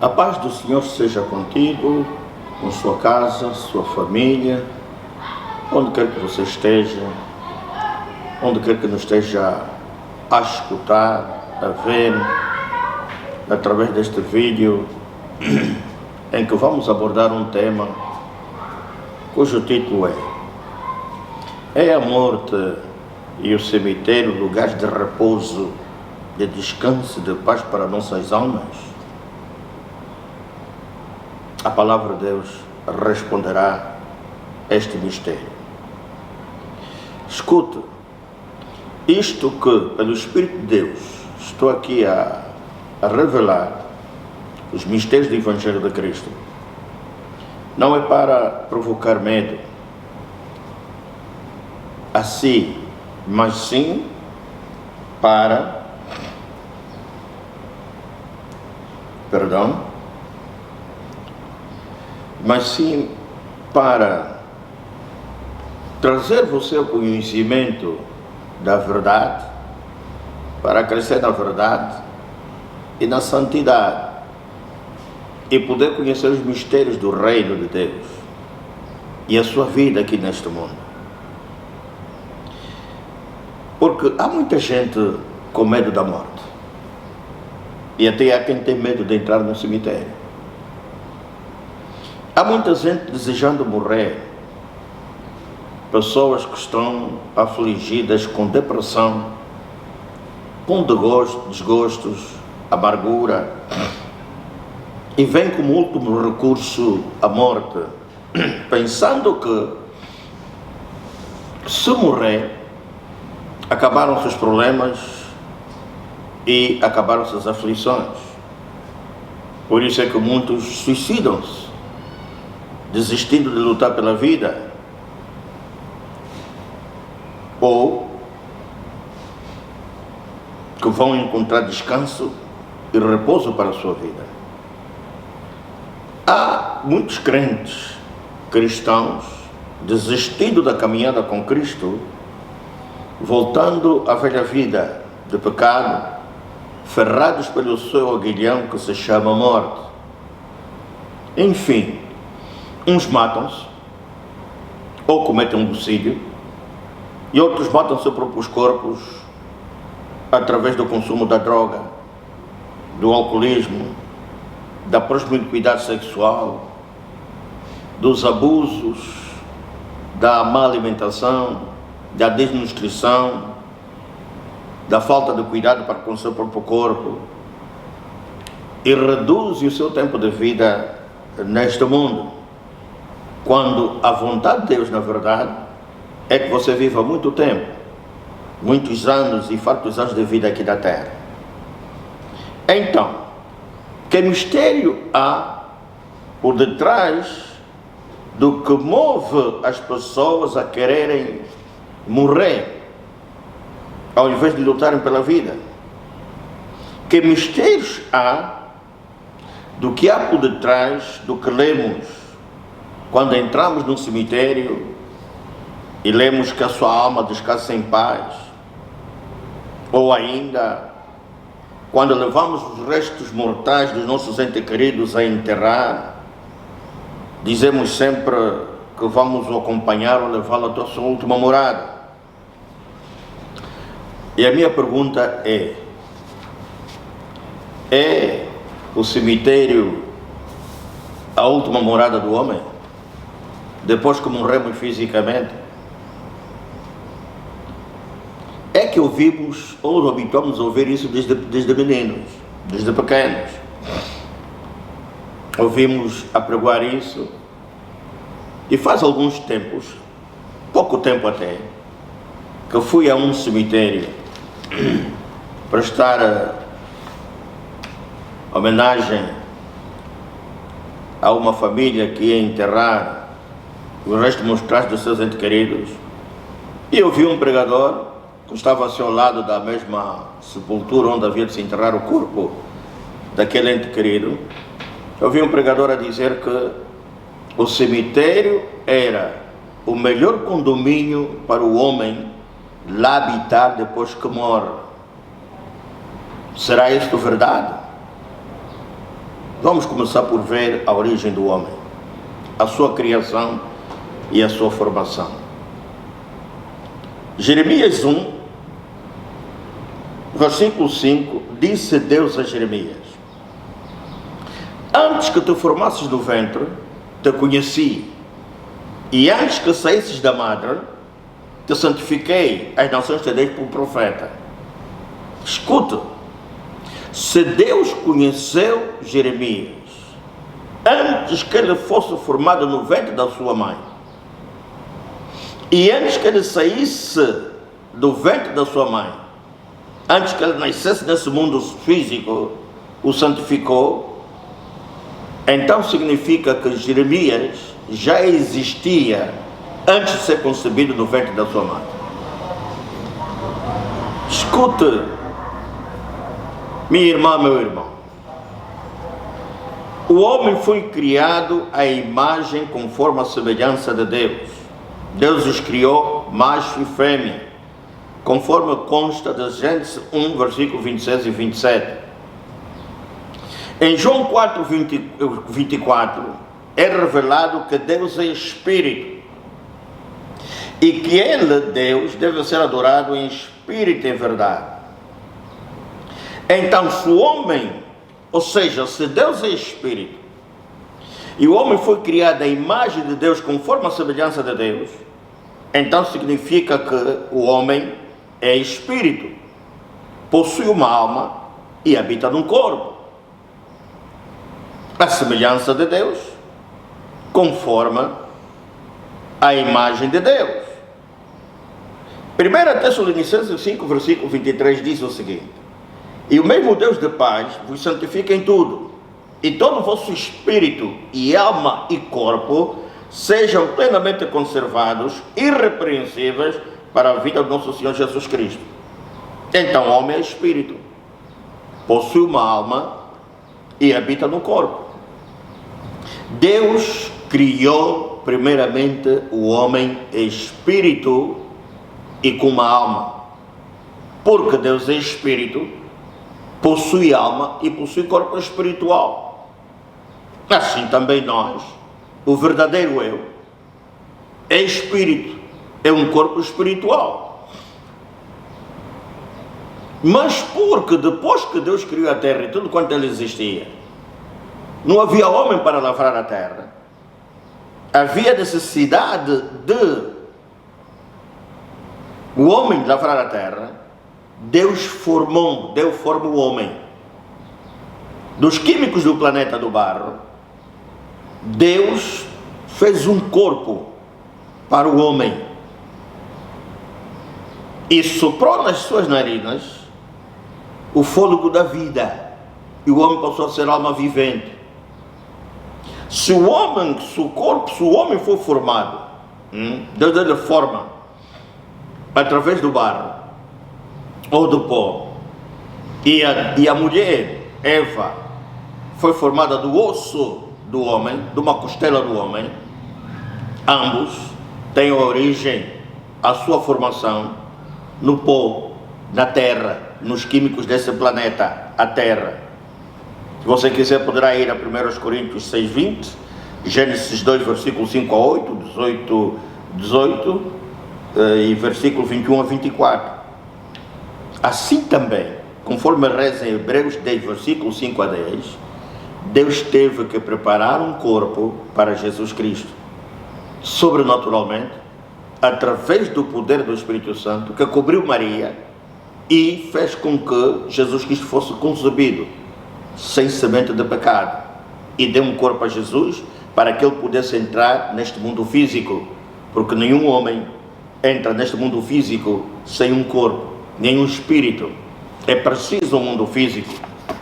A paz do Senhor seja contigo, com sua casa, sua família, onde quer que você esteja, onde quer que nos esteja a escutar, a ver, através deste vídeo, em que vamos abordar um tema cujo título é a morte e o cemitério, lugares de repouso, de descanso, de paz para nossas almas? A palavra de Deus responderá a este mistério. Escute, isto que pelo Espírito de Deus estou aqui a revelar, os mistérios do Evangelho de Cristo, não é para provocar medo a si, mas sim para trazer você ao conhecimento da verdade, para crescer na verdade e na santidade, e poder conhecer os mistérios do reino de Deus e a sua vida aqui neste mundo. Porque há muita gente com medo da morte, e até há quem tem medo de entrar no cemitério. Há muita gente desejando morrer, pessoas que estão afligidas com depressão, com desgostos, amargura, e vem como último recurso a morte, pensando que se morrer, acabaram-se os problemas e acabaram-se as aflições. Por isso é que muitos suicidam-se, desistindo de lutar pela vida, ou que vão encontrar descanso e repouso para a sua vida. Há muitos crentes cristãos desistindo da caminhada com Cristo, voltando à velha vida de pecado, ferrados pelo seu aguilhão que se chama morte. Enfim, uns matam-se ou cometem um homicídio, e outros matam seus próprios corpos através do consumo da droga, do alcoolismo, da promiscuidade sexual, dos abusos, da má alimentação, da desnutrição, da falta de cuidado para com o seu próprio corpo, e reduz o seu tempo de vida neste mundo, quando a vontade de Deus, na verdade, é que você viva muito tempo, muitos anos e fartos anos de vida aqui na terra. Então, que mistério há por detrás do que move as pessoas a quererem morrer, ao invés de lutarem pela vida? Que mistérios há do que há por detrás do que lemos quando entramos num cemitério e lemos que a sua alma descansa em paz? Ou ainda, quando levamos os restos mortais dos nossos entes queridos a enterrar, dizemos sempre que vamos o acompanhar ou levá-lo até a sua última morada. E a minha pergunta é o cemitério a última morada do homem, depois que morremos fisicamente? É que ouvimos ou habituamos a ouvir isso desde meninos, desde pequenos. Ouvimos apregoar isso, e faz alguns tempos, pouco tempo até, que fui a um cemitério prestar homenagem a uma família que ia enterrar os restos mortais dos seus entes queridos, e eu vi um pregador que estava ao seu lado da mesma sepultura onde havia de se enterrar o corpo daquele ente querido. Eu vi um pregador a dizer que o cemitério era o melhor condomínio para o homem lá habitar depois que morre. Será isto verdade? Vamos começar por ver a origem do homem, a sua criação e a sua formação. Jeremias 1, versículo 5, disse Deus a Jeremias: antes que te formasses no ventre, te conheci, e antes que saísses da madre, te santifiquei, as nações te dei por profeta. Escuta, se Deus conheceu Jeremias antes que ele fosse formado no ventre da sua mãe, e antes que ele saísse do ventre da sua mãe, antes que ele nascesse nesse mundo físico, o santificou, então significa que Jeremias já existia antes de ser concebido no ventre da sua mãe. Escute, minha irmã, meu irmão, o homem foi criado à imagem conforme a semelhança de Deus. Deus os criou macho e fêmea, conforme consta de Gênesis 1, versículo 26 e 27. Em João 4, 24, é revelado que Deus é Espírito e que Ele, Deus, deve ser adorado em Espírito e em verdade. Então, se o homem, ou seja, se Deus é Espírito e o homem foi criado à imagem de Deus conforme a semelhança de Deus, então significa que o homem é Espírito, possui uma alma e habita num corpo, a semelhança de Deus, conforme a imagem de Deus. 1 Tessalonicenses 5, versículo 23 diz o seguinte: e o mesmo Deus de paz vos santifica em tudo, e todo o vosso espírito e alma e corpo sejam plenamente conservados, irrepreensíveis, para a vida do nosso Senhor Jesus Cristo. Então o homem é espírito, possui uma alma e habita no corpo. Deus criou primeiramente o homem espírito e com uma alma, porque Deus é espírito, possui alma e possui corpo espiritual. Assim também nós, o verdadeiro eu, é espírito, é um corpo espiritual. Mas porque depois que Deus criou a terra e tudo quanto ele existia, não havia homem para lavrar a terra, havia necessidade de o homem lavrar a terra. Deus deu forma ao homem. Dos químicos do planeta do barro, Deus fez um corpo para o homem e soprou nas suas narinas o fôlego da vida, e o homem passou a ser alma vivente. Se o homem for formado, Deus lhe forma através do barro ou do pó, e a mulher, Eva, foi formada do osso do homem, de uma costela do homem. Ambos têm origem, a sua formação, no pó, na terra, nos químicos desse planeta, a terra. Se você quiser, poderá ir a 1 Coríntios 6, 20, Gênesis 2, versículo 5 a 8, 18 e versículo 21 a 24. Assim também, conforme reza em Hebreus 10, versículo 5 a 10, Deus teve que preparar um corpo para Jesus Cristo, sobrenaturalmente, através do poder do Espírito Santo, que cobriu Maria e fez com que Jesus Cristo fosse concebido sem semente de pecado, e deu um corpo a Jesus para que ele pudesse entrar neste mundo físico, porque nenhum homem entra neste mundo físico sem um corpo, nenhum espírito. É preciso um mundo físico,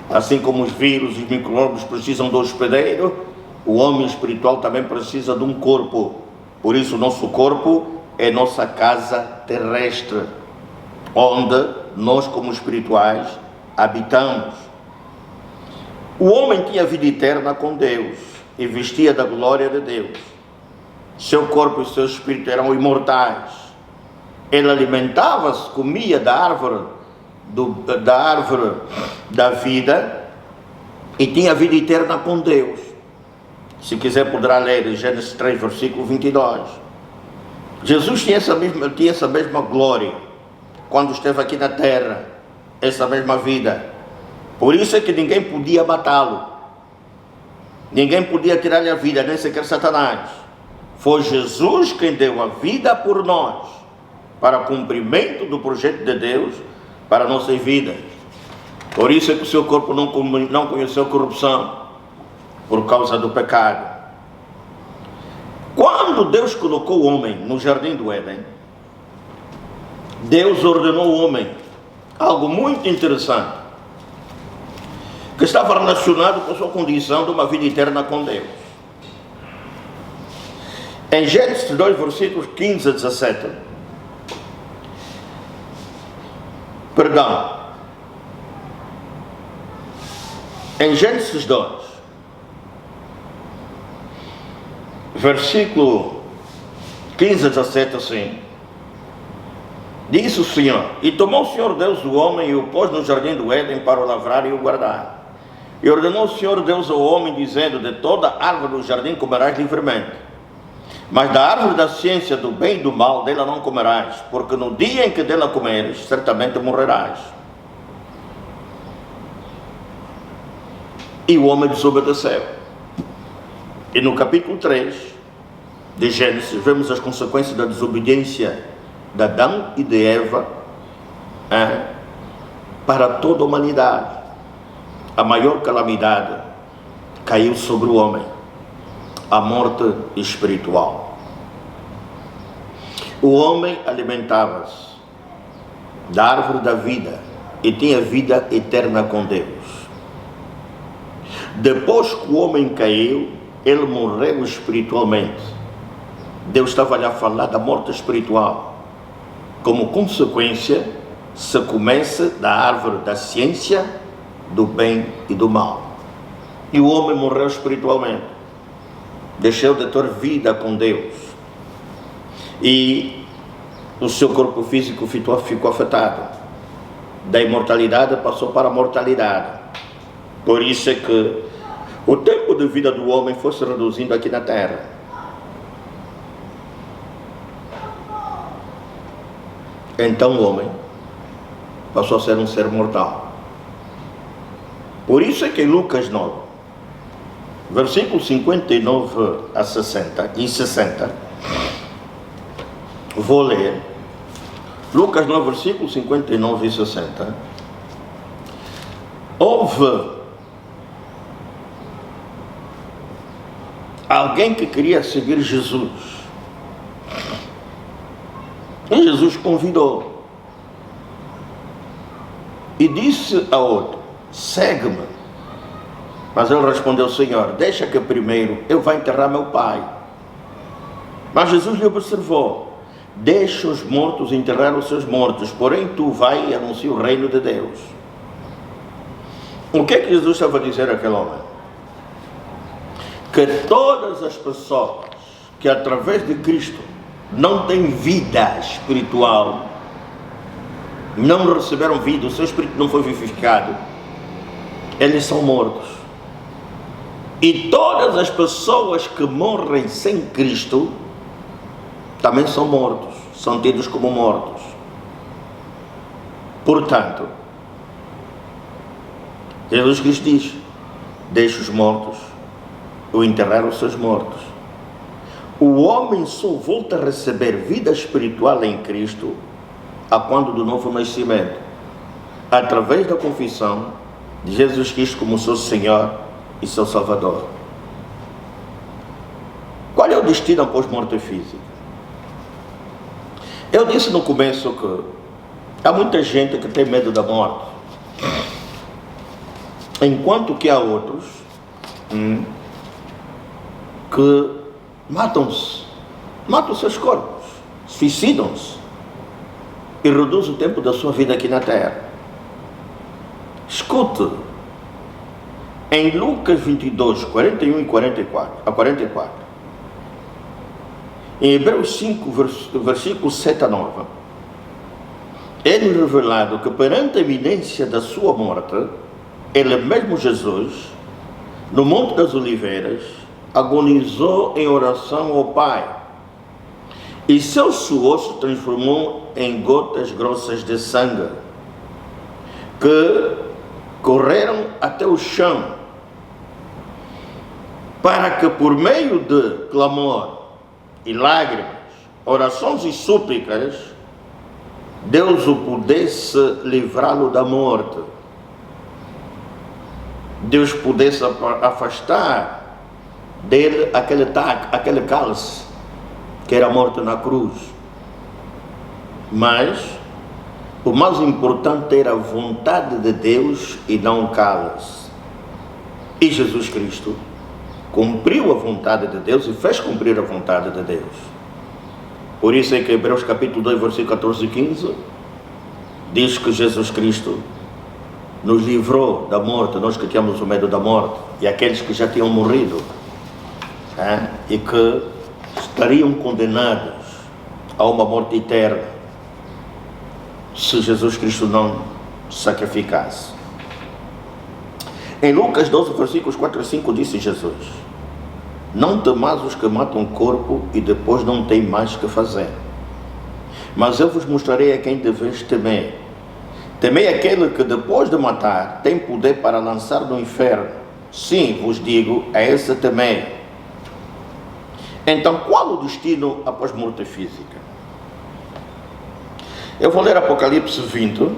assim como os vírus e os micro-órgãos precisam do hospedeiro, o homem espiritual também precisa de um corpo. Por isso o nosso corpo é nossa casa terrestre, onde nós, como espirituais, habitamos. O homem tinha vida eterna com Deus e vestia da glória de Deus. Seu corpo e seu espírito eram imortais. Ele alimentava-se, comia da árvore da vida, e tinha vida eterna com Deus. Se quiser poderá ler Gênesis 3, versículo 22. Jesus tinha essa mesma glória quando esteve aqui na terra, essa mesma vida. Por isso é que ninguém podia matá-lo, ninguém podia tirar-lhe a vida, nem sequer Satanás. Foi Jesus quem deu a vida por nós, para cumprimento do projeto de Deus para nossas vidas. Por isso é que o seu corpo não conheceu corrupção, por causa do pecado. Quando Deus colocou o homem no jardim do Éden, Deus ordenou ao homem algo muito interessante, que estava relacionado com a sua condição de uma vida eterna com Deus. Em Gênesis 2, versículos 15 a 17, em Gênesis 2, versículo 15 a 17, assim, disse o Senhor: e tomou o Senhor Deus o homem e o pôs no jardim do Éden para o lavrar e o guardar. E ordenou o Senhor Deus ao homem, dizendo: de toda árvore do jardim comerás livremente, mas da árvore da ciência do bem e do mal dela não comerás, porque no dia em que dela comeres, certamente morrerás. E o homem desobedeceu. E no capítulo 3 de Gênesis vemos as consequências da desobediência de Adão e de Eva para toda a humanidade. A maior calamidade caiu sobre o homem, a morte espiritual. O homem alimentava-se da árvore da vida e tinha vida eterna com Deus. Depois que o homem caiu, ele morreu espiritualmente. Deus estava a falar da morte espiritual. Como consequência, se começa da árvore da ciência do bem e do mal. E o homem morreu espiritualmente. Deixou de ter vida com Deus. E o seu corpo físico ficou afetado. Da imortalidade passou para a mortalidade. Por isso é que o tempo de vida do homem foi se reduzindo aqui na terra. Então o homem passou a ser um ser mortal. Por isso é que em Lucas 9, versículo 59 a 60, vou ler. Lucas 9, versículo 59 e 60. Houve alguém que queria seguir Jesus. E Jesus convidou. E disse a outro: segue-me. Mas ele respondeu: Senhor, deixa que primeiro eu vá enterrar meu pai. Mas Jesus lhe observou: deixa os mortos enterrar os seus mortos, porém tu vai e anuncia o reino de Deus. O que é que Jesus estava a dizer àquele homem? Que todas as pessoas que através de Cristo não têm vida espiritual, não receberam vida, o seu espírito não foi vivificado, eles são mortos. E todas as pessoas que morrem sem Cristo também são mortos, são tidos como mortos. Portanto, Jesus Cristo diz: deixa os mortos ou enterrar os seus mortos. O homem só volta a receber vida espiritual em Cristo a quando do novo nascimento, através da confissão de Jesus Cristo como seu Senhor e seu Salvador. Qual é o destino após morte física? Eu disse no começo que há muita gente que tem medo da morte, enquanto que há outros que matam-se, matam seus corpos, suicidam-se e reduzem o tempo da sua vida aqui na terra. Escute, em Lucas 22, 41 e 44, em Hebreus 5, versículos 7 a 9, é revelado que perante a iminência da sua morte, ele mesmo Jesus no Monte das Oliveiras, agonizou em oração ao Pai, e seu suor se transformou em gotas grossas de sangue, que correram até o chão, para que por meio de clamor e lágrimas, orações e súplicas, Deus o pudesse livrá-lo da morte. Deus pudesse afastar dele aquele cálice que era a morte na cruz. Mas o mais importante era a vontade de Deus e não o cálice. E Jesus Cristo cumpriu a vontade de Deus e fez cumprir a vontade de Deus. Por isso é que Hebreus capítulo 2, versículo 14 e 15 diz que Jesus Cristo nos livrou da morte, nós que tínhamos o medo da morte, e aqueles que já tinham morrido, e que estariam condenados a uma morte eterna se Jesus Cristo não sacrificasse. Em Lucas 12, versículos 4 e 5 disse Jesus: não temais os que matam o corpo e depois não têm mais que fazer, mas eu vos mostrarei a quem deveis temer. Temei aquele que depois de matar tem poder para lançar no inferno. Sim, vos digo, é esse temei. Então, qual o destino após morte física? Eu vou ler Apocalipse 20,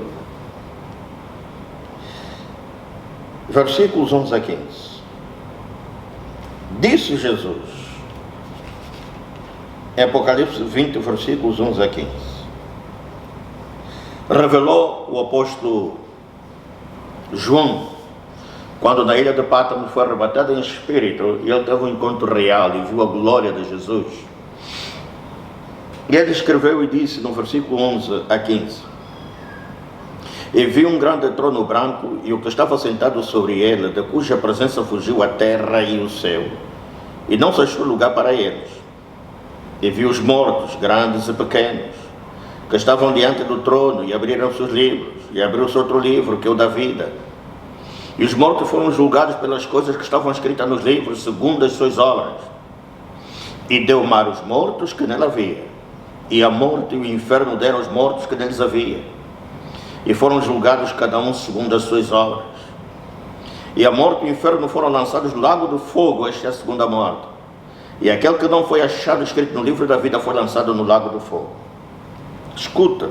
versículos 11 a 15. Disse Jesus, em Apocalipse 20, versículos 11 a 15, revelou o apóstolo João, quando na ilha de Pátmos foi arrebatado em espírito, e ele teve um encontro real e viu a glória de Jesus. E ele escreveu e disse no versículo 11 a 15: e vi um grande trono branco, e o que estava sentado sobre ele, de cuja presença fugiu a terra e o céu, e não se achou lugar para eles. E vi os mortos, grandes e pequenos, que estavam diante do trono, e abriram seus livros, e abriu-se outro livro, que é o da vida. E os mortos foram julgados pelas coisas que estavam escritas nos livros, segundo as suas obras. E deu mar os mortos que nela havia, e a morte e o inferno deram os mortos que neles havia, e foram julgados cada um segundo as suas obras. E a morte e o inferno foram lançados no lago do fogo. Esta é a segunda morte. E aquele que não foi achado escrito no livro da vida foi lançado no lago do fogo. Escuta: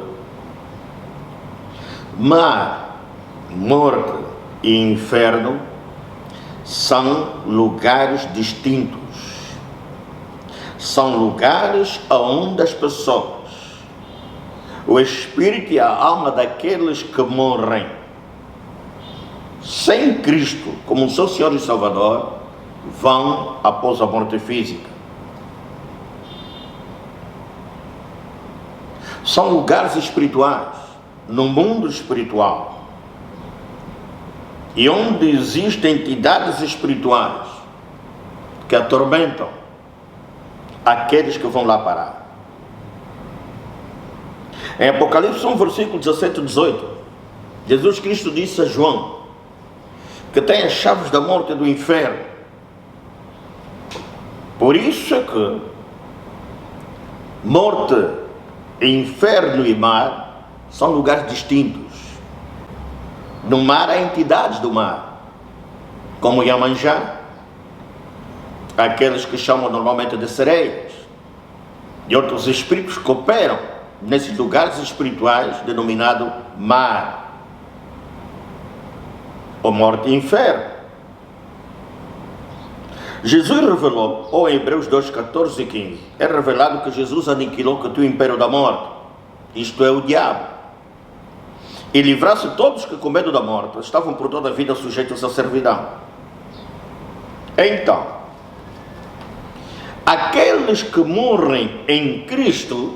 mar, morte e inferno são lugares distintos. São lugares onde as pessoas, o espírito e a alma daqueles que morrem sem Cristo como seu Senhor e Salvador, vão após a morte física. São lugares espirituais, no mundo espiritual, e onde existem entidades espirituais que atormentam aqueles que vão lá parar. Em Apocalipse 1, versículo 17 e 18, Jesus Cristo disse a João, que tem as chaves da morte e do inferno. Por isso é que morte, inferno e mar são lugares distintos. No mar há entidades do mar, como Iemanjá, aqueles que chamam normalmente de sereias, e outros espíritos que operam nesses lugares espirituais denominado mar, ou morte e inferno. Jesus revelou, ou em Hebreus 2, 14 e 15, é revelado que Jesus aniquilou o império da morte, isto é, o diabo, e livrasse todos que com medo da morte estavam por toda a vida sujeitos à servidão. Então, aqueles que morrem em Cristo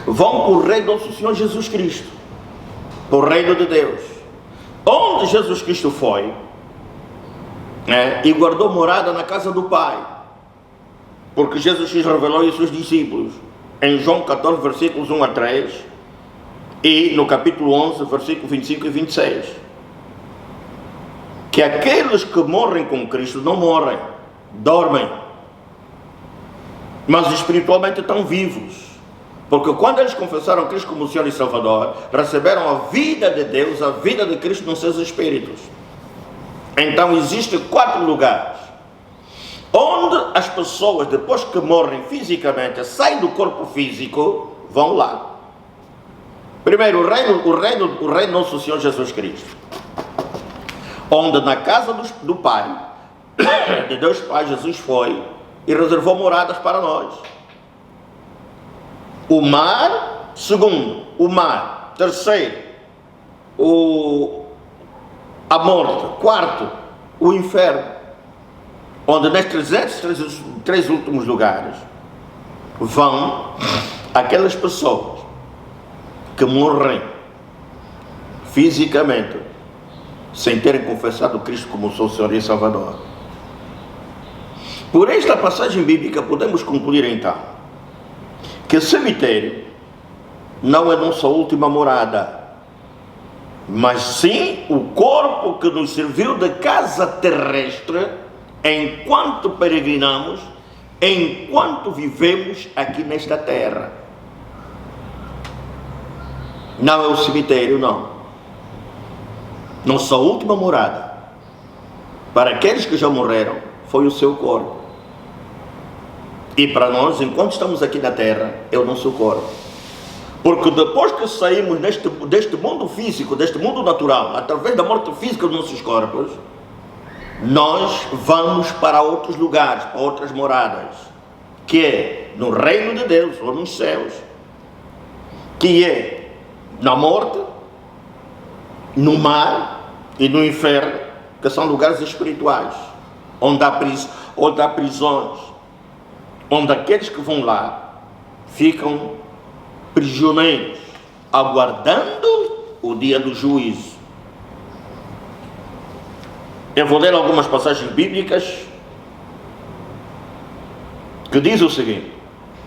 vão para o reino do nosso Senhor Jesus Cristo, para o reino de Deus, onde Jesus Cristo foi, e guardou morada na casa do Pai, porque Jesus Cristo revelou isso aos discípulos em João 14, versículos 1 a 3, e no capítulo 11, versículos 25 e 26, que aqueles que morrem com Cristo não morrem, dormem, mas espiritualmente estão vivos. Porque quando eles confessaram Cristo como Senhor e Salvador, receberam a vida de Deus, a vida de Cristo nos seus espíritos. Então existem 4 lugares onde as pessoas, depois que morrem fisicamente, saem do corpo físico, vão lá. Primeiro, o reino Nosso Senhor Jesus Cristo, onde na casa do Pai, de Deus Pai, Jesus foi e reservou moradas para nós. O mar, segundo, o mar. Terceiro, a morte. Quarto, o inferno. Onde nestes 3 últimos lugares vão aquelas pessoas que morrem fisicamente sem terem confessado Cristo como seu Senhor e Salvador. Por esta passagem bíblica podemos concluir então que o cemitério não é nossa última morada, mas sim o corpo que nos serviu de casa terrestre enquanto peregrinamos, enquanto vivemos aqui nesta terra. Não é o cemitério, não. Nossa última morada para aqueles que já morreram foi o seu corpo. E para nós, enquanto estamos aqui na terra, é o nosso corpo. Porque depois que saímos deste mundo físico, deste mundo natural, através da morte física dos nossos corpos, nós vamos para outros lugares, para outras moradas, que é no reino de Deus, ou nos céus, que é na morte, no mar e no inferno, que são lugares espirituais, onde há prisões, onde aqueles que vão lá ficam prisioneiros, aguardando o dia do juízo. Eu vou ler algumas passagens bíblicas que diz o seguinte: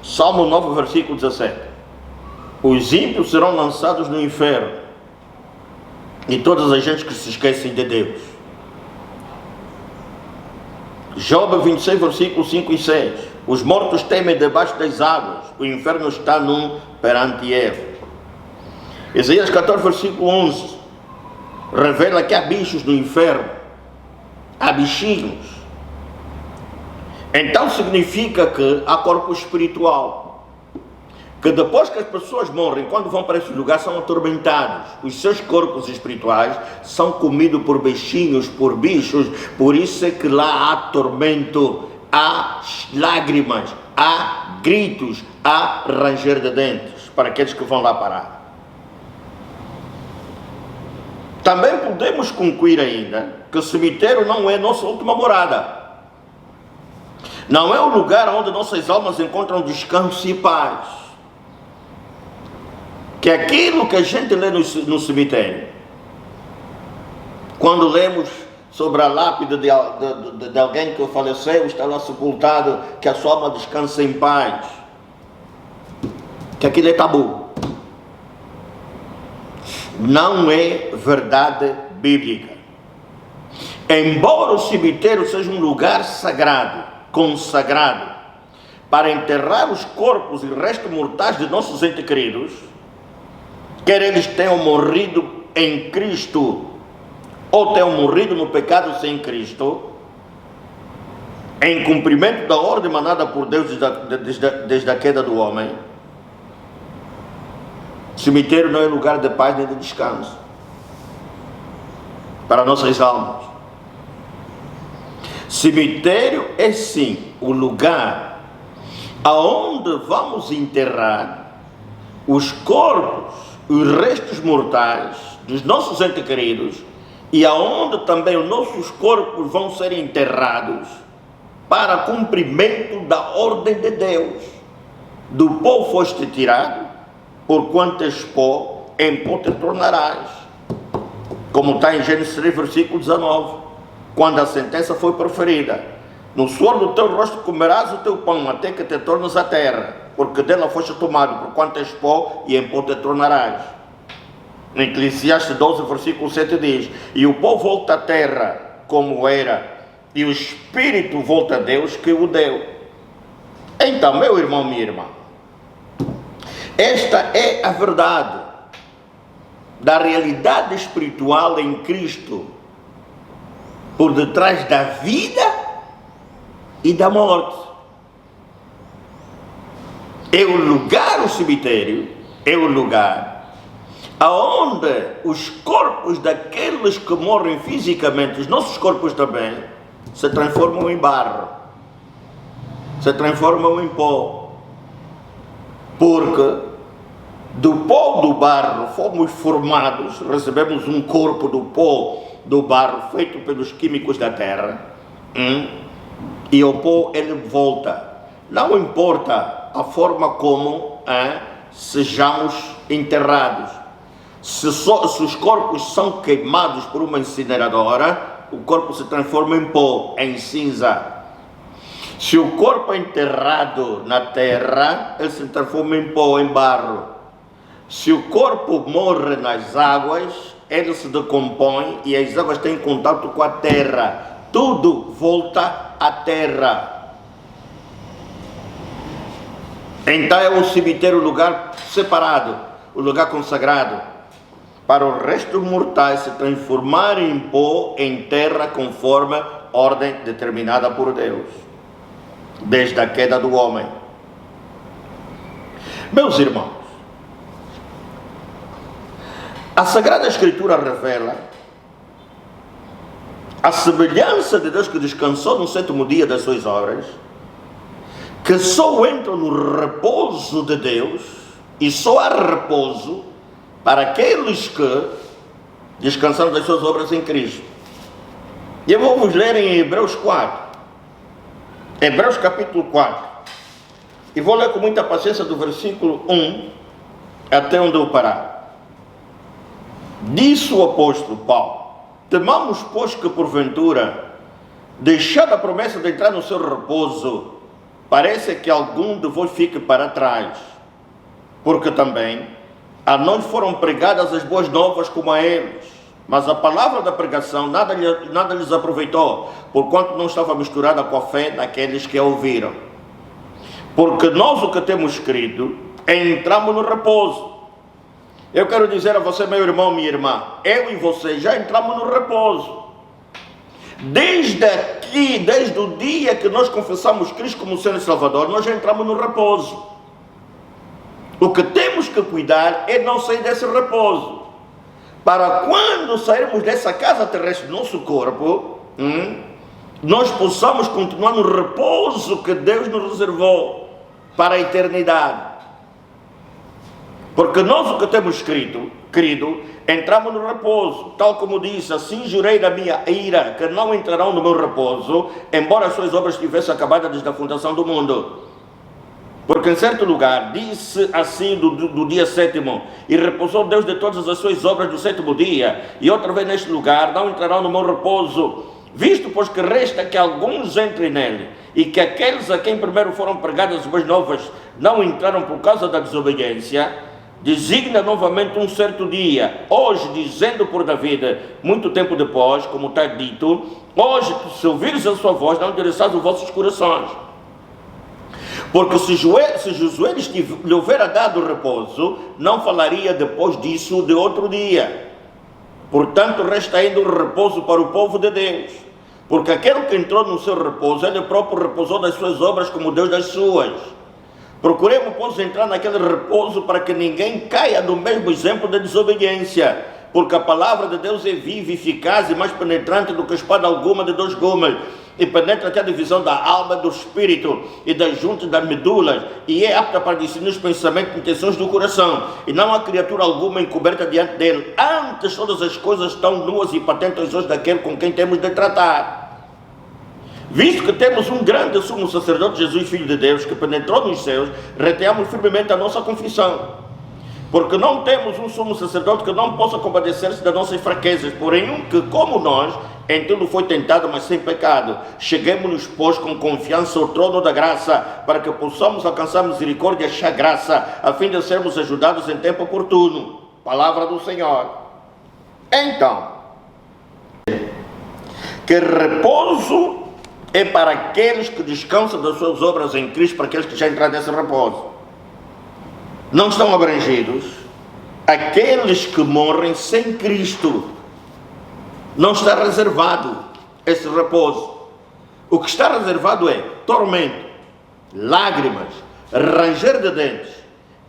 Salmo 9, versículo 17: os ímpios serão lançados no inferno, e todas as gentes que se esquecem de Deus. Job 26, versículo 5 e 6: os mortos temem debaixo das águas, o inferno está nu perante ele. Isaías 14, versículo 11, revela que há bichos no inferno, há bichinhos. Então significa que há corpo espiritual, que depois que as pessoas morrem, quando vão para esse lugar, são atormentados. Os seus corpos espirituais são comidos por bichinhos, por bichos. Por isso é que lá há tormento, há lágrimas, há gritos, há ranger de dentes para aqueles que vão lá parar. Também podemos concluir ainda que o cemitério não é nossa última morada. Não é o lugar onde nossas almas encontram descanso e paz. Que aquilo que a gente lê no cemitério, quando lemos sobre a lápide de alguém que faleceu, está lá sepultado, que a sua alma descansa em paz, que aquilo é tabu. Não é verdade bíblica. Embora o cemitério seja um lugar sagrado, consagrado, para enterrar os corpos e restos mortais de nossos entes queridos, quer eles tenham morrido em Cristo ou tenham morrido no pecado sem Cristo, em cumprimento da ordem mandada por Deus desde a queda do homem, cemitério não é lugar de paz nem de descanso para nossas almas. Cemitério é sim o lugar aonde vamos enterrar os corpos, os restos mortais dos nossos entes queridos, e aonde também os nossos corpos vão ser enterrados para cumprimento da ordem de Deus. Do pó foste tirado, porquanto és pó, em pó te tornarás. Como está em Gênesis 3, versículo 19, quando a sentença foi proferida: no suor do teu rosto comerás o teu pão, até que te tornes a terra, porque dela foste tomado, porquanto és pó, e em pó te tornarás. Em Eclesiastes 12, versículo 7 diz: e o pó volta à terra, como era, e o Espírito volta a Deus que o deu. Então, meu irmão, minha irmã, esta é a verdade da realidade espiritual em Cristo, por detrás da vida e da morte. É o lugar, o cemitério, é o lugar aonde os corpos daqueles que morrem fisicamente, os nossos corpos também, se transformam em barro, se transformam em pó, porque do pó do barro fomos formados, recebemos um corpo do pó do barro feito pelos químicos da terra, e o pó ele volta. Não importa a forma como sejamos enterrados. Se os corpos são queimados por uma incineradora, o corpo se transforma em pó, em cinza. Se o corpo é enterrado na terra, ele se transforma em pó, em barro. Se o corpo morre nas águas, ele se decompõe e as águas têm contato com a terra. Tudo volta à terra. Então é o cemitério, o lugar separado, o lugar consagrado, para o resto dos mortais se transformar em pó, em terra, conforme ordem determinada por Deus, desde a queda do homem. Meus irmãos, a Sagrada Escritura revela a semelhança de Deus que descansou no sétimo dia das suas obras, que só entram no repouso de Deus, e só há repouso para aqueles que descansaram das suas obras em Cristo. E eu vou vos ler em Hebreus 4, Hebreus capítulo 4, e vou ler com muita paciência do versículo 1 até onde eu parar. Disse o apóstolo Paulo: temamos, pois, que porventura, deixada a promessa de entrar no seu repouso, parece que algum de vós fique para trás, porque também a nós foram pregadas as boas novas como a eles, mas a palavra da pregação nada lhes aproveitou, porquanto não estava misturada com a fé daqueles que a ouviram. Porque nós, o que temos crido, entramos no repouso. Eu quero dizer a você, meu irmão, minha irmã, eu e você já entramos no repouso. Desde o dia que nós confessamos Cristo como Senhor e Salvador, nós já entramos no repouso. O que temos que cuidar é não sair desse repouso, para quando sairmos dessa casa terrestre do nosso corpo, nós possamos continuar no repouso que Deus nos reservou para a eternidade. Porque nós, o que temos querido, entramos no repouso, tal como disse: assim jurei da minha ira, que não entrarão no meu repouso, embora as suas obras tivessem acabado desde a fundação do mundo. Porque em certo lugar disse assim do dia sétimo: e repousou Deus de todas as suas obras do sétimo dia. E outra vez neste lugar: não entrarão no meu repouso, visto pois que resta que alguns entrem nele, e que aqueles a quem primeiro foram pregadas as boas novas não entraram por causa da desobediência. Designa novamente um certo dia, hoje, dizendo por David, muito tempo depois, como está dito: hoje, se ouvires a sua voz, não endereçais os vossos corações. Porque se Josué lhe houvera dado repouso, não falaria depois disso de outro dia. Portanto, resta ainda um repouso para o povo de Deus, porque aquele que entrou no seu repouso, ele próprio repousou das suas obras como Deus das suas. Procuremos, pois, entrar naquele repouso, para que ninguém caia do mesmo exemplo de desobediência, porque a palavra de Deus é viva, eficaz e mais penetrante do que espada alguma de dois gumes, e penetra até a divisão da alma e do espírito, e das juntas das medulas, e é apta para discernir os pensamentos e intenções do coração, e não há criatura alguma encoberta diante dele. Antes, todas as coisas estão nuas e patentes aos olhos daquele com quem temos de tratar. Visto que temos um grande sumo sacerdote, Jesus, Filho de Deus, que penetrou nos céus, retenhamos firmemente a nossa confissão. Porque não temos um sumo sacerdote que não possa compadecer-se das nossas fraquezas, porém um que, como nós, em tudo foi tentado, mas sem pecado. Cheguemos-nos, pois, com confiança ao trono da graça, para que possamos alcançar misericórdia e achar graça, a fim de sermos ajudados em tempo oportuno. Palavra do Senhor. Então, que repouso é para aqueles que descansam das suas obras em Cristo, para aqueles que já entraram nesse repouso. Não estão abrangidos aqueles que morrem sem Cristo. Não está reservado esse repouso. O que está reservado é tormento, lágrimas, ranger de dentes.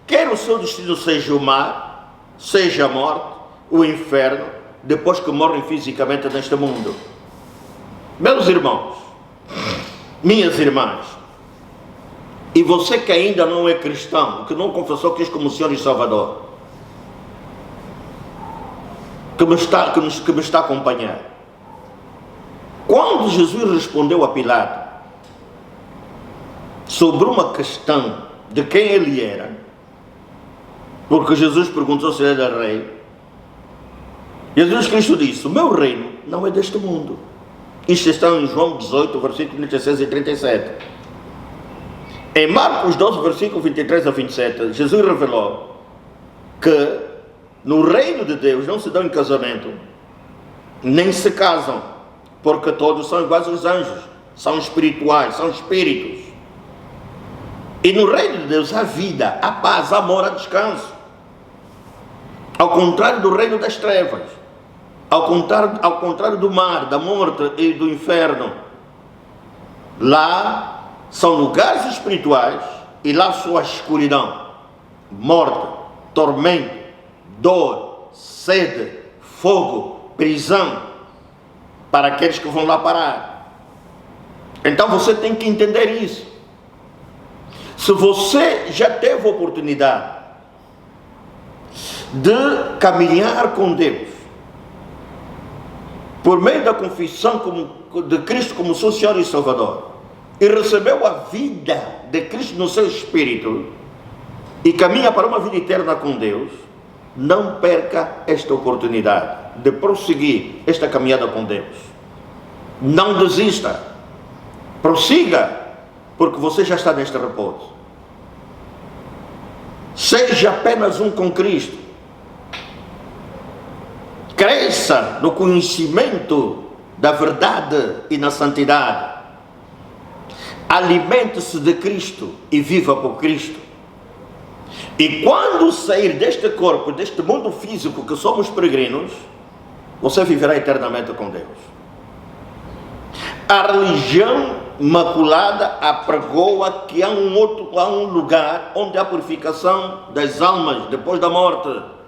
Quer o seu destino seja o mar, seja a morte, o inferno, depois que morrem fisicamente neste mundo. Meus irmãos, minhas irmãs, e você que ainda não é cristão, que não confessou Cristo como Senhor e Salvador, que me está a acompanhar, quando Jesus respondeu a Pilato sobre uma questão de quem ele era, porque Jesus perguntou se ele era rei, Jesus Cristo disse: o meu reino não é deste mundo. Isto está em João 18, versículo 36 e 37. Em Marcos 12, versículo 23 a 27, Jesus revelou que no reino de Deus não se dão em casamento, nem se casam, porque todos são iguais aos anjos, são espirituais, são espíritos. E no reino de Deus há vida, há paz, há amor, há descanso. Ao contrário do reino das trevas, ao contrário do mar, da morte e do inferno. Lá são lugares espirituais e lá sua escuridão, morte, tormento, dor, sede, fogo, prisão, para aqueles que vão lá parar. Então você tem que entender isso. Se você já teve a oportunidade de caminhar com Deus, por meio da confissão de Cristo como seu Senhor e Salvador, e recebeu a vida de Cristo no seu espírito, e caminha para uma vida eterna com Deus, não perca esta oportunidade de prosseguir esta caminhada com Deus. Não desista, prossiga, porque você já está neste repouso. Seja apenas um com Cristo. Cresça no conhecimento da verdade e na santidade. Alimente-se de Cristo e viva por Cristo. E quando sair deste corpo, deste mundo físico que somos peregrinos, você viverá eternamente com Deus. A religião maculada apregoa que há um lugar onde há purificação das almas depois da morte.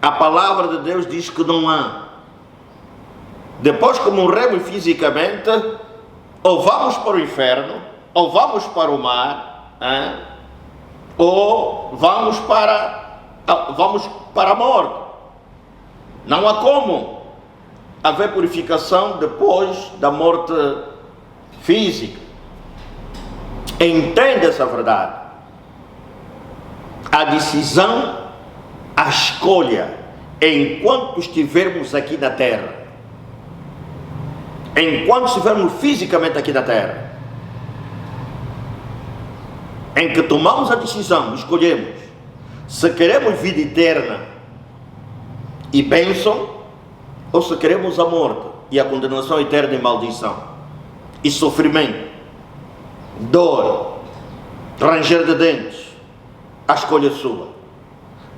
A palavra de Deus diz que não há. Depois que morremos fisicamente, ou vamos para o inferno, ou vamos para o mar, ou vamos para a morte. Não há como haver purificação depois da morte física. Entenda essa verdade. A decisão, a escolha, enquanto estivermos aqui na terra, enquanto estivermos fisicamente aqui na terra, em que tomamos a decisão, escolhemos se queremos vida eterna e bênção, ou se queremos a morte e a condenação eterna e maldição, e sofrimento, dor, ranger de dentes. A escolha é sua.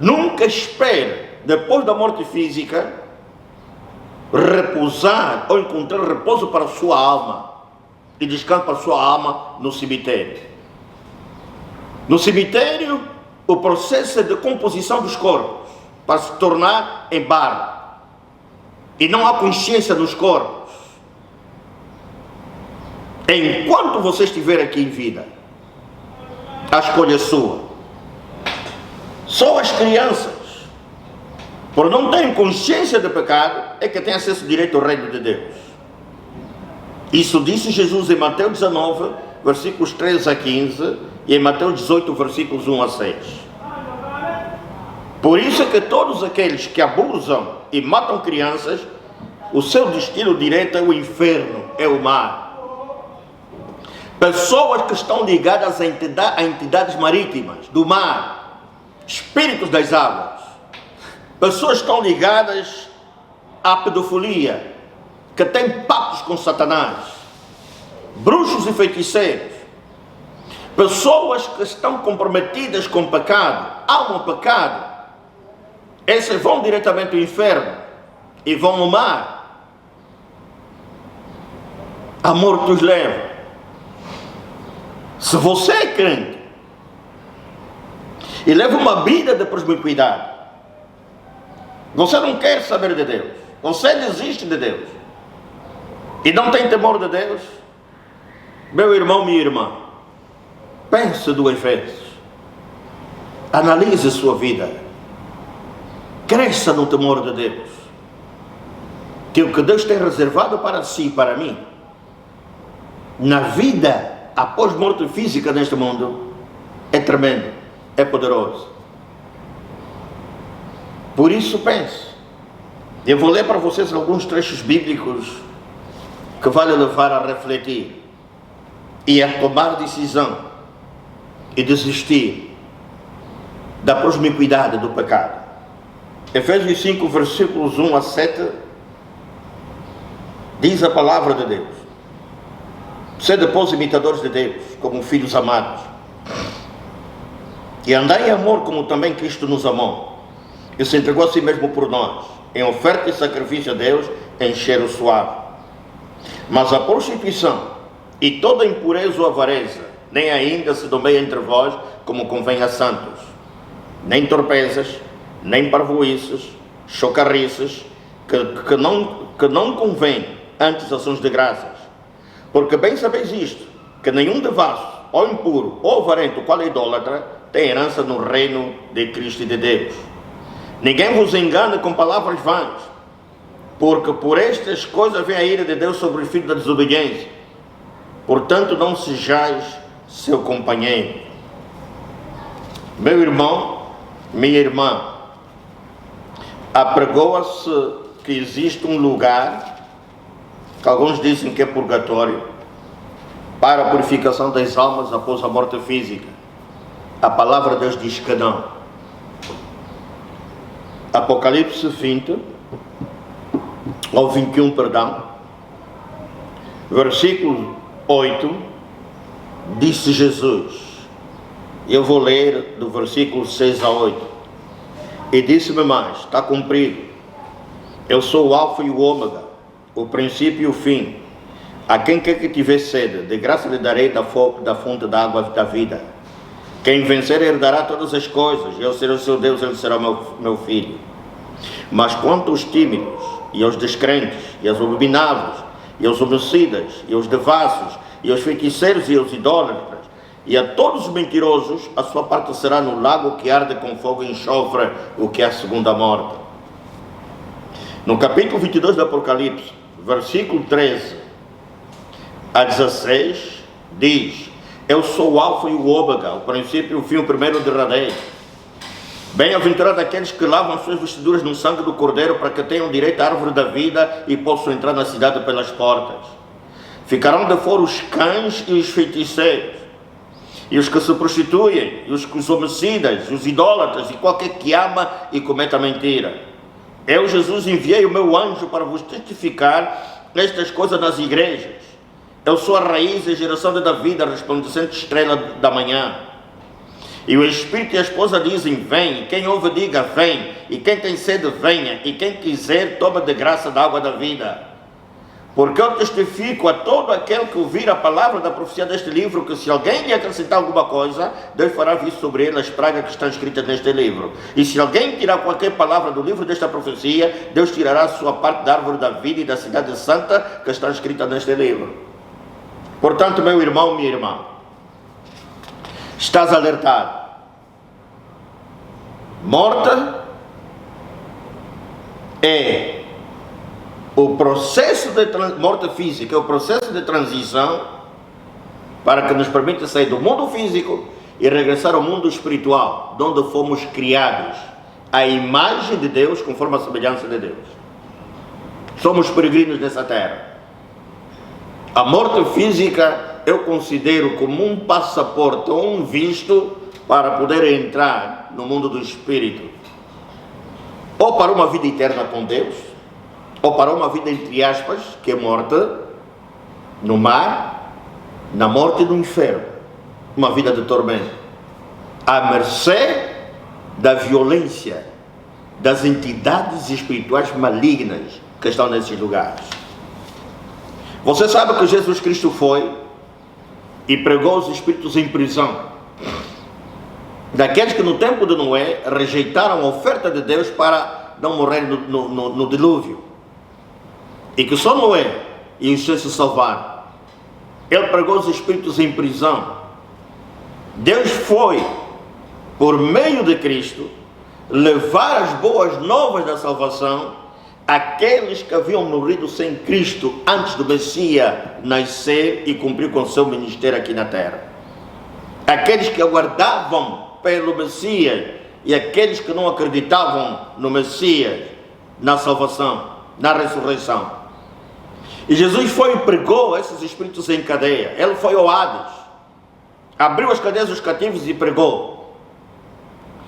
Nunca espere, depois da morte física, repousar ou encontrar repouso para a sua alma e descanso para a sua alma no cemitério. No cemitério, o processo é de composição dos corpos para se tornar em barro. E não há consciência nos corpos. Enquanto você estiver aqui em vida, a escolha é sua. Só as crianças, por não terem consciência de pecado, é que têm acesso direto ao reino de Deus. Isso disse Jesus em Mateus 19, versículos 13 a 15, e em Mateus 18, versículos 1 a 6. Por isso é que todos aqueles que abusam e matam crianças, o seu destino direto é o inferno, é o mar. Pessoas que estão ligadas a entidades marítimas, do mar, espíritos das águas. Pessoas que estão ligadas à pedofilia, que têm pactos com Satanás, bruxos e feiticeiros, pessoas que estão comprometidas com o pecado, amam o pecado, esses vão diretamente ao inferno e vão ao mar. A morte os leva. Se você é crente e leva uma vida de promiscuidade, você não quer saber de Deus, você desiste de Deus e não tem temor de Deus, meu irmão, minha irmã, pense 2 vezes, analise sua vida, cresça no temor de Deus, que o que Deus tem reservado para si e para mim, na vida após morte física neste mundo, é tremendo, é poderoso. Por isso pense, eu vou ler para vocês alguns trechos bíblicos que vale levar a refletir e a tomar decisão e desistir da promiscuidade do pecado. Efésios 5, versículos 1 a 7, diz a palavra de Deus: sede, pois, imitadores de Deus, como filhos amados, e andai em amor, como também Cristo nos amou, e se entregou a si mesmo por nós, em oferta e sacrifício a Deus, em cheiro suave. Mas a prostituição e toda impureza ou avareza, nem ainda se nomeia entre vós como convém a santos, nem torpezas, nem parvoices, chocarrices, que não convém, antes ações de graças. Porque bem sabeis isto, que nenhum de vós, ou impuro, ou avarento, qual é idólatra, tem herança no reino de Cristo e de Deus. Ninguém vos engane com palavras vãs, porque por estas coisas vem a ira de Deus sobre o filho da desobediência. Portanto, não sejais seu companheiro. Meu irmão, minha irmã, apregoa-se que existe um lugar, que alguns dizem que é purgatório, para a purificação das almas após a morte física. A palavra de Deus diz que não. Apocalipse 20, ou 21, perdão, versículo 8, disse Jesus, eu vou ler do versículo 6 a 8, e disse-me mais, está cumprido, eu sou o alfa e o ômega, o princípio e o fim. A quem quer que tiver sede, de graça lhe darei da fonte da água da vida. Quem vencer herdará todas as coisas, eu serei o seu Deus, ele será meu filho. Mas quanto aos tímidos, e aos descrentes, e aos abomináveis, e aos homicidas, e aos devassos, e aos feiticeiros, e aos idólatras, e a todos os mentirosos, a sua parte será no lago que arde com fogo e enxofre, o que é a segunda morte. No capítulo 22 do Apocalipse, versículo 13 a 16, diz, eu sou o alfa e o ômega, o princípio e o fim, o primeiro e o derradeiro. Bem-aventurado aqueles que lavam suas vestiduras no sangue do Cordeiro, para que tenham direito à árvore da vida e possam entrar na cidade pelas portas. Ficarão de fora os cães e os feiticeiros, e os que se prostituem, e os homicidas, os idólatras, e qualquer que ama e cometa mentira. Eu, Jesus, enviei o meu anjo para vos testificar estas coisas nas igrejas. Eu sou a raiz e a geração de Davi, a resplandecente estrela da manhã. E o Espírito e a esposa dizem, vem, e quem ouve diga, vem, e quem tem sede, venha, e quem quiser, toma de graça da água da vida. Porque eu testifico a todo aquele que ouvir a palavra da profecia deste livro, que se alguém lhe acrescentar alguma coisa, Deus fará vir sobre ele as pragas que estão escritas neste livro. E se alguém tirar qualquer palavra do livro desta profecia, Deus tirará a sua parte da árvore da vida e da cidade santa que está escrita neste livro. Portanto, meu irmão, minha irmã, estás alertado. Morta é o processo de morte física, é o processo de transição para que nos permita sair do mundo físico e regressar ao mundo espiritual, de onde fomos criados à imagem de Deus, conforme a semelhança de Deus. Somos peregrinos nessa terra. A morte física eu considero como um passaporte ou um visto para poder entrar no mundo do Espírito, ou para uma vida eterna com Deus, ou para uma vida, entre aspas, que é morta no mar, na morte e no inferno, uma vida de tormento, à mercê da violência das entidades espirituais malignas que estão nesses lugares. Você sabe que Jesus Cristo foi e pregou os espíritos em prisão daqueles que no tempo de Noé rejeitaram a oferta de Deus para não morrer no dilúvio, e que só Noé e os seus se salvaram. Ele pregou os espíritos em prisão. Deus foi, por meio de Cristo, levar as boas novas da salvação àqueles que haviam morrido sem Cristo antes do Messias nascer e cumprir com o seu ministério aqui na terra. Aqueles que aguardavam pelo Messias e aqueles que não acreditavam no Messias, na salvação, na ressurreição. E Jesus foi e pregou esses espíritos em cadeia. Ele foi ao Hades, abriu as cadeias dos cativos e pregou.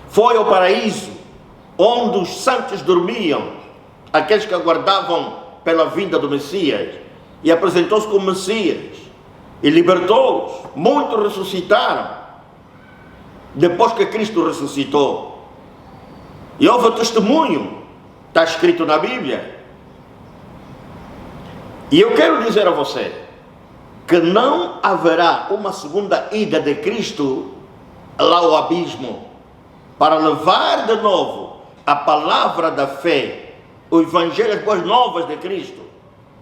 Foi ao paraíso, onde os santos dormiam, aqueles que aguardavam pela vinda do Messias, e apresentou-se como Messias e libertou-os. Muitos ressuscitaram depois que Cristo ressuscitou, e houve o testemunho, está escrito na Bíblia. E eu quero dizer a você que não haverá uma segunda ida de Cristo lá ao abismo para levar de novo a palavra da fé, o Evangelho, as boas novas de Cristo,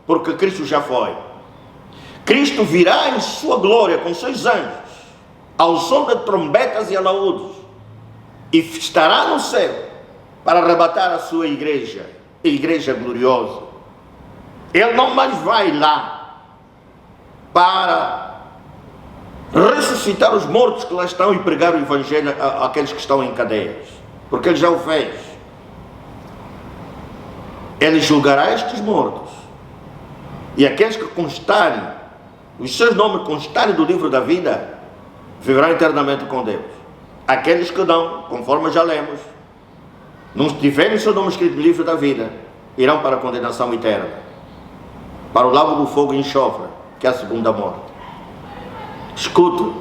porque Cristo já foi. Cristo virá em sua glória com seus anjos, ao som de trombetas e alaúdes, e estará no céu para arrebatar a sua igreja, a igreja gloriosa. Ele não mais vai lá para ressuscitar os mortos que lá estão e pregar o Evangelho àqueles que estão em cadeias, porque ele já o fez. Ele julgará estes mortos, e aqueles que constarem, os seus nomes constarem do livro da vida, viverão eternamente com Deus. Aqueles que não, conforme já lemos, não tiverem seu nome escrito no livro da vida, irão para a condenação eterna, para o lago do fogo e enxofre, que é a segunda morte. Escute,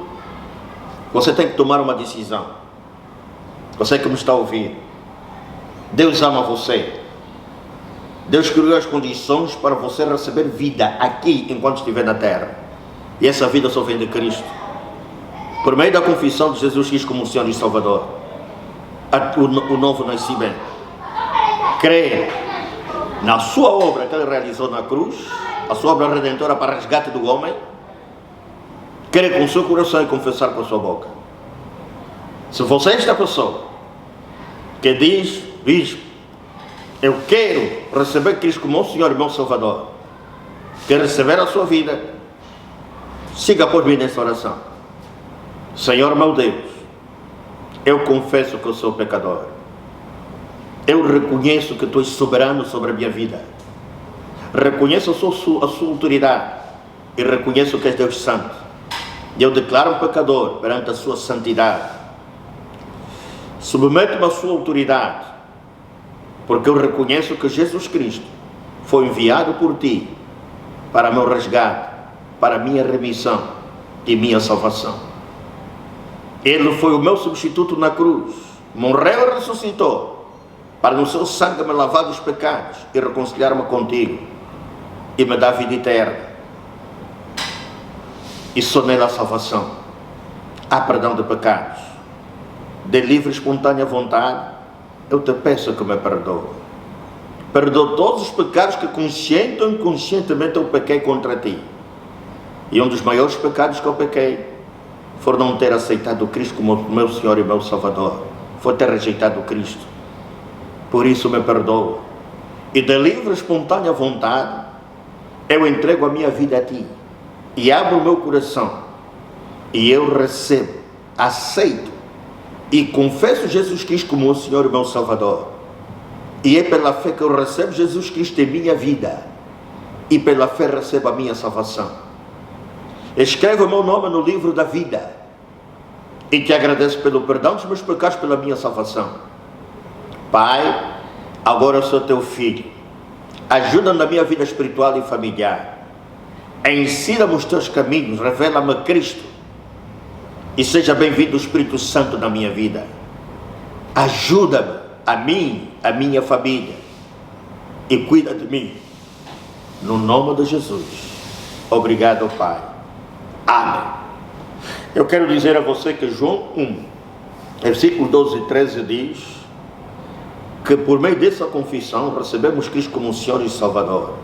você tem que tomar uma decisão. Você que me está a ouvir, Deus ama você. Deus criou as condições para você receber vida aqui enquanto estiver na terra, e essa vida só vem de Cristo, por meio da confissão de Jesus Cristo como Senhor e Salvador, o novo nascimento. Crê na sua obra que Ele realizou na cruz, a sua obra redentora para resgate do homem. Crê com o seu coração e confessar com a sua boca. Se você é esta pessoa que diz: Bispo, eu quero receber Cristo como meu Senhor e meu Salvador, quero receber a sua vida, siga por mim nessa oração. Senhor meu Deus, eu confesso que eu sou pecador. Eu reconheço que Tu és soberano sobre a minha vida. Reconheço a sua autoridade e reconheço que és Deus Santo. E eu declaro um pecador perante a Sua santidade. Submeto-me à Sua autoridade, porque eu reconheço que Jesus Cristo foi enviado por Ti para meu resgate, para minha remissão e minha salvação. Ele foi o meu substituto na cruz, morreu e ressuscitou, para no seu sangue me lavar dos pecados e reconciliar-me contigo, e me dar vida eterna. E só nele a salvação, há perdão de pecados. De livre e espontânea vontade, eu te peço que me perdoe. Perdoa todos os pecados que consciente ou inconscientemente eu pequei contra Ti. E um dos maiores pecados que eu pequei foi não ter aceitado Cristo como meu Senhor e meu Salvador, foi ter rejeitado Cristo. Por isso me perdoa, e de livre e espontânea vontade eu entrego a minha vida a Ti, e abro o meu coração, e eu recebo, aceito e confesso Jesus Cristo como o Senhor e meu Salvador. E é pela fé que eu recebo Jesus Cristo em minha vida, e pela fé recebo a minha salvação. Escreve o meu nome no livro da vida, e Te agradeço pelo perdão dos meus pecados, pela minha salvação. Pai, agora eu sou Teu filho, ajuda na minha vida espiritual e familiar. Ensina-me os teus caminhos, revela-me Cristo. E seja bem-vindo o Espírito Santo na minha vida. Ajuda-me, a mim, a minha família. E cuida de mim. No nome de Jesus. Obrigado, Pai. Amém. Eu quero dizer a você que João 1, versículo 12 e 13 diz que por meio dessa confissão recebemos Cristo como Senhor e Salvador.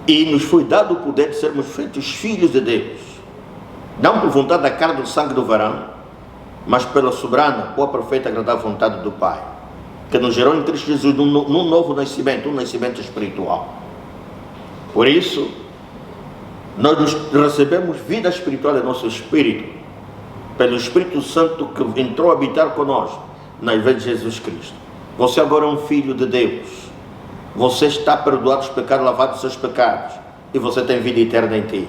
E nos foi dado o poder de sermos feitos filhos de Deus. Não por vontade da carne do sangue do varão, mas pela soberana, boa, perfeita e agradável vontade do Pai, que nos gerou em Cristo Jesus num novo nascimento, um nascimento espiritual. Por isso, nós recebemos vida espiritual em nosso espírito, pelo Espírito Santo que entrou a habitar conosco, na vez de Jesus Cristo. Você agora é um filho de Deus. Você está perdoado dos pecados, lavado dos seus pecados, e você tem vida eterna em ti.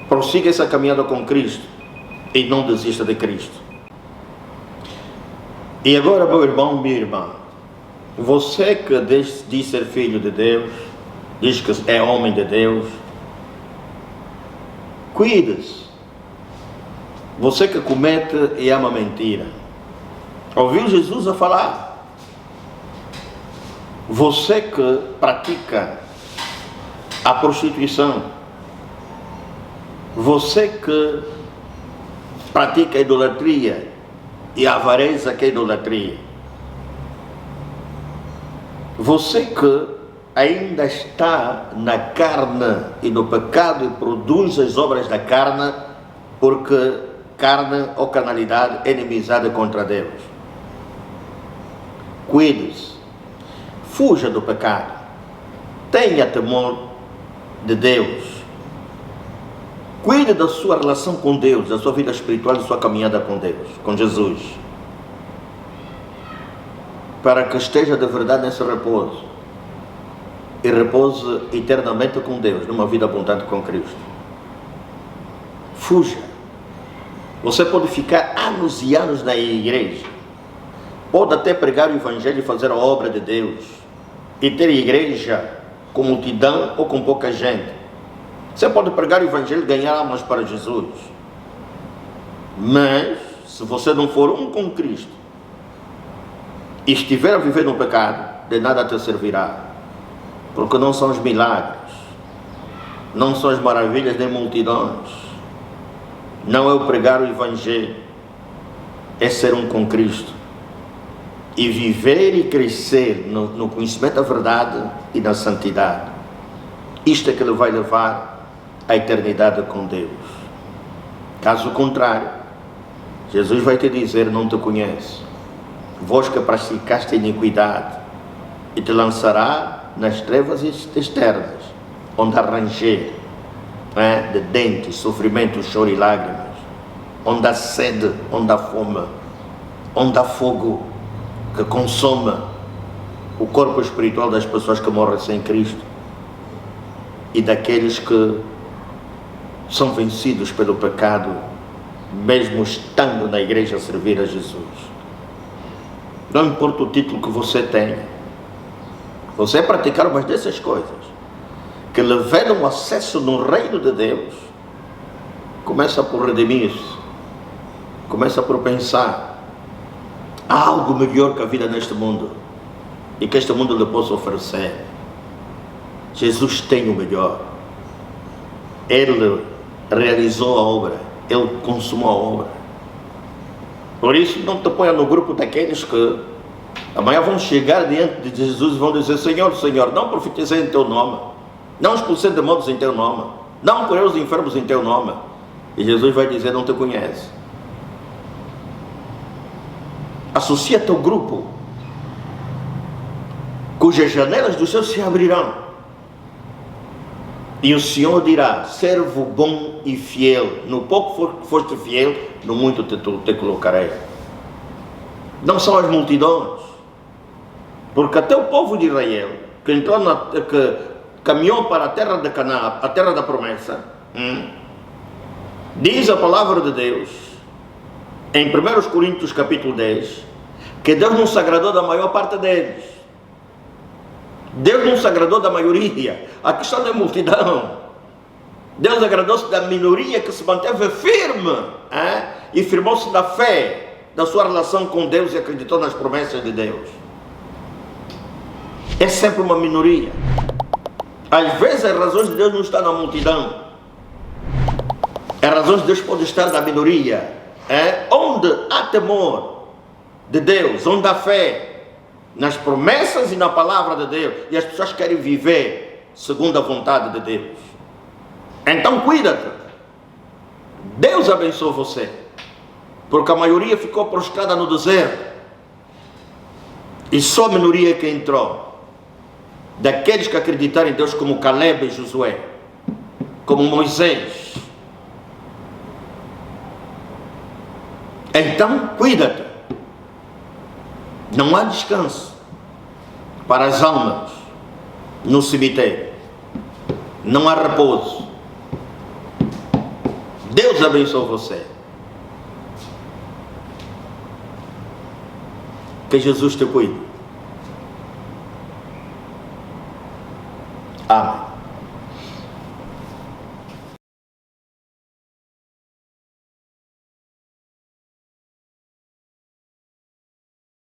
Prossiga essa caminhada com Cristo e não desista de Cristo. E agora, meu irmão, minha irmã, você que diz ser filho de Deus, diz que é homem de Deus, cuide-se. Você que comete e ama mentira, ouviu Jesus a falar? Você que pratica a prostituição, você que pratica a idolatria e a avareza que é a idolatria, você que ainda está na carne e no pecado e produz as obras da carne, porque carne ou carnalidade é inimizade contra Deus. Cuide-se, fuja do pecado, tenha temor de Deus, cuide da sua relação com Deus, da sua vida espiritual e da sua caminhada com Deus, com Jesus, para que esteja de verdade nesse repouso e repouse eternamente com Deus, numa vida abundante com Cristo. Fuja. Você pode ficar anos e anos na igreja, pode até pregar o Evangelho e fazer a obra de Deus, e ter igreja com multidão ou com pouca gente. Você pode pregar o Evangelho e ganhar almas para Jesus, mas se você não for um com Cristo e estiver a viver no pecado, de nada te servirá, porque não são os milagres, não são as maravilhas nem multidões, não é o pregar o Evangelho, é ser um com Cristo e viver e crescer no conhecimento da verdade e na santidade. Isto é que ele vai levar à eternidade com Deus. Caso contrário, Jesus vai te dizer: não te conheço, vós que praticaste a iniquidade, e te lançará nas trevas externas, onde há ranger de dentes, sofrimento, choro e lágrimas, onde há sede, onde há fome, onde há fogo que consome o corpo espiritual das pessoas que morrem sem Cristo e daqueles que são vencidos pelo pecado, mesmo estando na igreja a servir a Jesus. Não importa o título que você tenha, você praticar umas dessas coisas que lhe vedam acesso no reino de Deus, começa por redimir-se, começa por pensar: há algo melhor que a vida neste mundo e que este mundo lhe possa oferecer. Jesus tem o melhor. Ele realizou a obra, ele consumou a obra. Por isso, não te ponha no grupo daqueles que amanhã vão chegar diante de Jesus e vão dizer: Senhor, Senhor, não profetizei em teu nome, não expulsei demônios em teu nome, não curei os enfermos em teu nome. E Jesus vai dizer: não te conhece. Associa-te ao grupo cujas janelas do céu se abrirão, e o Senhor dirá: servo bom e fiel, no pouco foste fiel, no muito te colocarei. Não são as multidões, porque até o povo de Israel que entrou que caminhou para a terra de Canaã, a terra da promessa, diz a palavra de Deus em 1 Coríntios capítulo 10 que Deus não se agradou da maior parte deles. Deus não se agradou da maioria. A questão não é multidão. Deus agradou-se da minoria que se manteve firme, e firmou-se na fé da sua relação com Deus e acreditou nas promessas de Deus. É sempre uma minoria. Às vezes as razões de Deus não estão na multidão. As razões de Deus podem estar na minoria. Onde há temor de Deus, onde há fé nas promessas e na palavra de Deus, e as pessoas querem viver segundo a vontade de Deus. Então cuida-te. Deus abençoe você, porque a maioria ficou prostrada no deserto e só a minoria que entrou, daqueles que acreditaram em Deus, como Caleb e Josué, como Moisés. Então cuida-te. Não há descanso para as almas no cemitério. Não há repouso. Deus abençoe você. Que Jesus te cuide. Amém.